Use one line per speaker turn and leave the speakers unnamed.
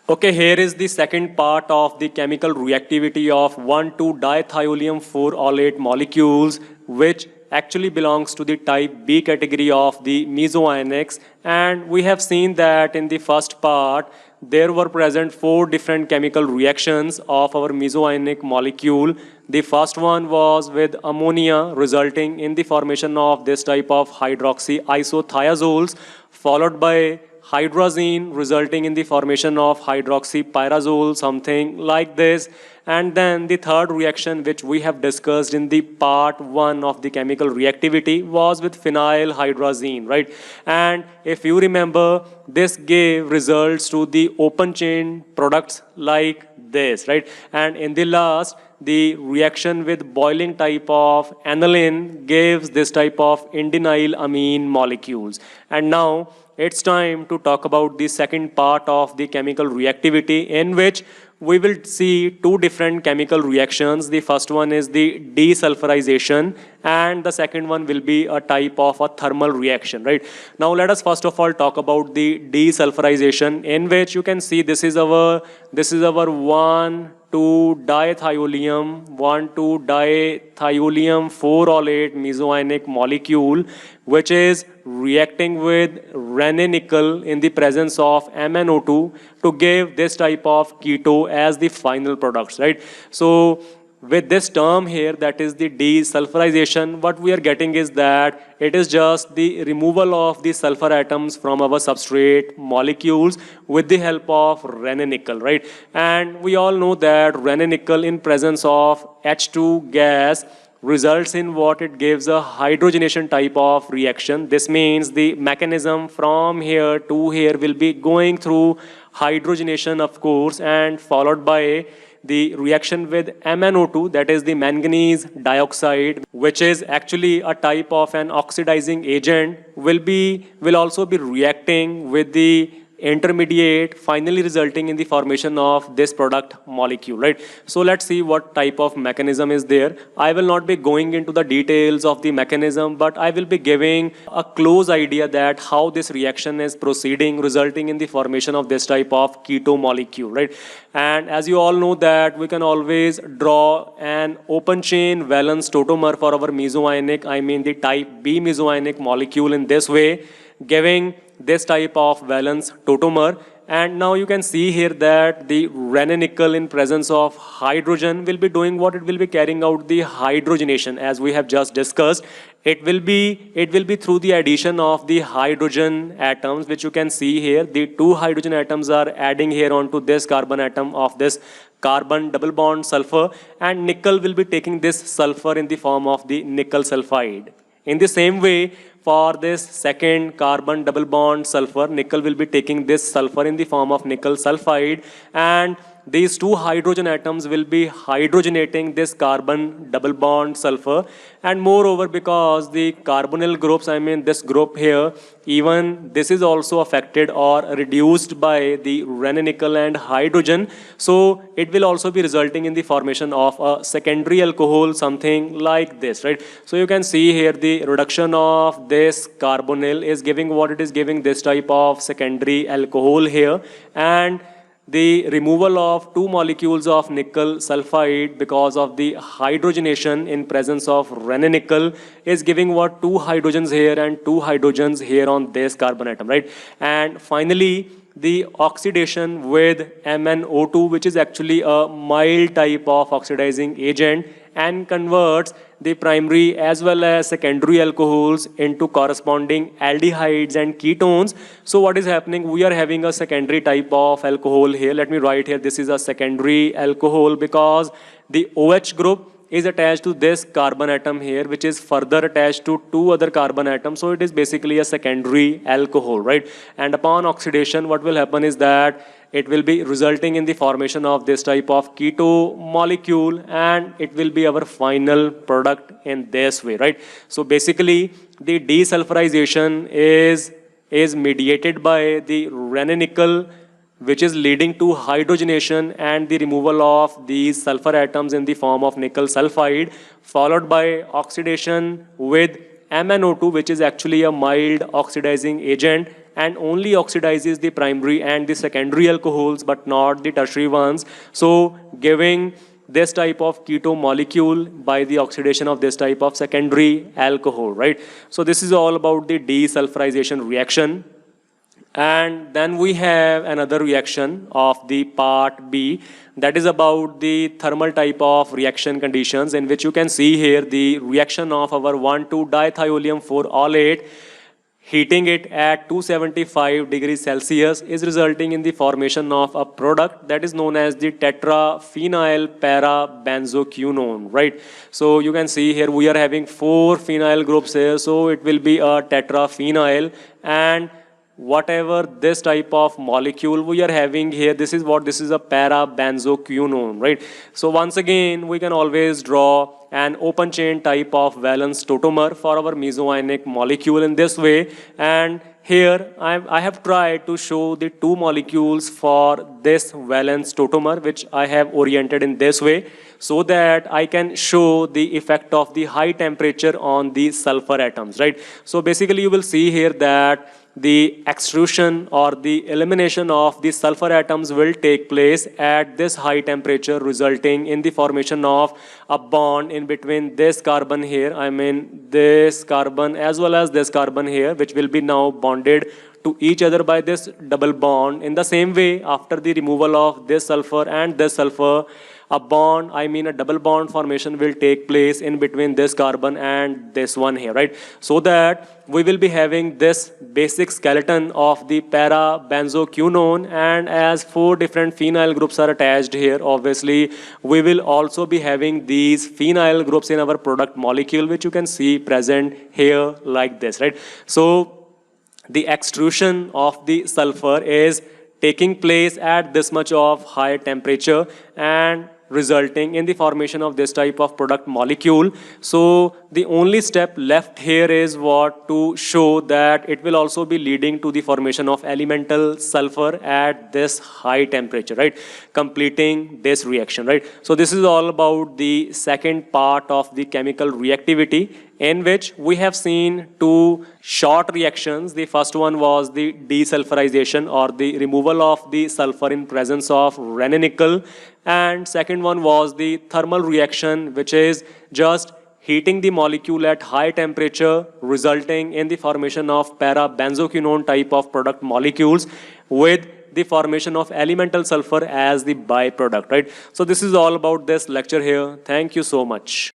Okay, here is the second part of the chemical reactivity of 1,2-dithiolium 4-olate molecules, which actually belongs to the type B category of the mesoionics. And we have seen that in the first part, there were present 4 different chemical reactions of our mesoionic molecule. The first one was with ammonia, resulting in the formation of this type of hydroxyisothiazoles, followed by hydrazine, resulting in the formation of hydroxypyrazole, something like this. And then the third reaction, which we have discussed in the part 1 of the chemical reactivity, was with phenylhydrazine, right? And if you remember, this gave results to the open chain products like this, right? And in the last, the reaction with boiling type of aniline gives this type of indenyl amine molecules. And now it's time to talk about the second part of the chemical reactivity, in which we will see 2 different chemical reactions. The first one is the desulfurization, and the second one will be a type of a thermal reaction, right? Now let us first of all talk about the desulfurization, in which you can see this is our 1,2-dithiolium 4-olate mesoionic molecule, which is reacting with Rann-nickel in the presence of MnO2 to give this type of keto as the final products, right? So with this term here, that is the desulfurization, what we are getting is that it is just the removal of the sulfur atoms from our substrate molecules with the help of Rann-nickel, right? And we all know that Rann-nickel in presence of H2 gas results in what it gives a hydrogenation type of reaction. This means the mechanism from here to here will be going through hydrogenation, of course, and followed by the reaction with MnO2, that is the manganese dioxide, which is actually a type of an oxidizing agent, will also be reacting with the intermediate, finally resulting in the formation of this product molecule, right? So let's see what type of mechanism is there. I will not be going into the details of the mechanism, but I will be giving a close idea that how this reaction is proceeding, resulting in the formation of this type of keto molecule, right? And as you all know that we can always draw an open chain valence tautomer for our mesoionic, the type B mesoionic molecule in this way, giving this type of valence tautomer. And now you can see here that the Rann-nickel in presence of hydrogen will be doing what? It will be carrying out the hydrogenation, as we have just discussed. It will be through the addition of the hydrogen atoms, which you can see here. The 2 hydrogen atoms are adding here onto this carbon atom of this carbon double bond sulfur, and nickel will be taking this sulfur in the form of the nickel sulfide. In the same way, for this second carbon double bond sulfur, nickel will be taking this sulfur in the form of nickel sulfide, and these 2 hydrogen atoms will be hydrogenating this carbon double bond sulfur. And moreover, because the carbonyl groups, this group here, even this is also affected or reduced by the Rann-nickel and hydrogen, so it will also be resulting in the formation of a secondary alcohol, something like this, right? So you can see here the reduction of this carbonyl is giving what it is giving, this type of secondary alcohol here, and the removal of 2 molecules of nickel sulfide because of the hydrogenation in presence of Rann-nickel is giving what? 2 hydrogens here and 2 hydrogens here on this carbon atom, right? And finally, the oxidation with MnO2, which is actually a mild type of oxidizing agent, and converts the primary as well as secondary alcohols into corresponding aldehydes and ketones. So what is happening? We are having a secondary type of alcohol here. Let me write here, this is a secondary alcohol because the OH group is attached to this carbon atom here, which is further attached to 2 other carbon atoms. So it is basically a secondary alcohol, right? And upon oxidation, what will happen is that it will be resulting in the formation of this type of keto molecule, and it will be our final product in this way, right? So basically, the desulfurization is mediated by the Rann-nickel, which is leading to hydrogenation and the removal of these sulfur atoms in the form of nickel sulfide, followed by oxidation with MnO2, which is actually a mild oxidizing agent, and only oxidizes the primary and the secondary alcohols, but not the tertiary ones. So giving this type of keto molecule by the oxidation of this type of secondary alcohol, right? So this is all about the desulfurization reaction. And then we have another reaction of the part B, that is about the thermal type of reaction conditions, in which you can see here the reaction of our 1,2-dithiolium 4-olate, heating it at 275 degrees Celsius is resulting in the formation of a product that is known as the tetraphenyl parabenzoquinone, right? So you can see here we are having 4 phenyl groups here, so it will be a tetraphenyl, and whatever this type of molecule we are having here, this is a parabenzoquinone, right? So once again, we can always draw an open chain type of valence tautomer for our mesoionic molecule in this way. And here I have tried to show the 2 molecules for this valence tautomer, which I have oriented in this way, so that I can show the effect of the high temperature on the sulfur atoms, right? So basically you will see here that the extrusion or the elimination of the sulfur atoms will take place at this high temperature, resulting in the formation of a bond in between this carbon here, I mean this carbon as well as this carbon here, which will be now bonded to each other by this double bond. In the same way, after the removal of this sulfur and this sulfur, a bond, I mean a double bond formation will take place in between this carbon and this one here, right? So that we will be having this basic skeleton of the parabenzoquinone, and as 4 different phenyl groups are attached here, obviously we will also be having these phenyl groups in our product molecule, which you can see present here like this, right? So the extrusion of the sulfur is taking place at this much of high temperature and resulting in the formation of this type of product molecule. So the only step left here is what to show that it will also be leading to the formation of elemental sulfur at this high temperature, right? Completing this reaction, right? So this is all about the second part of the chemical reactivity, in which we have seen 2 short reactions. The first one was the desulfurization or the removal of the sulfur in presence of Raney-Nichols, and second one was the thermal reaction, which is just heating the molecule at high temperature, resulting in the formation of parabenzoquinone type of product molecules with the formation of elemental sulfur as the byproduct, right? So this is all about this lecture here. Thank you so much.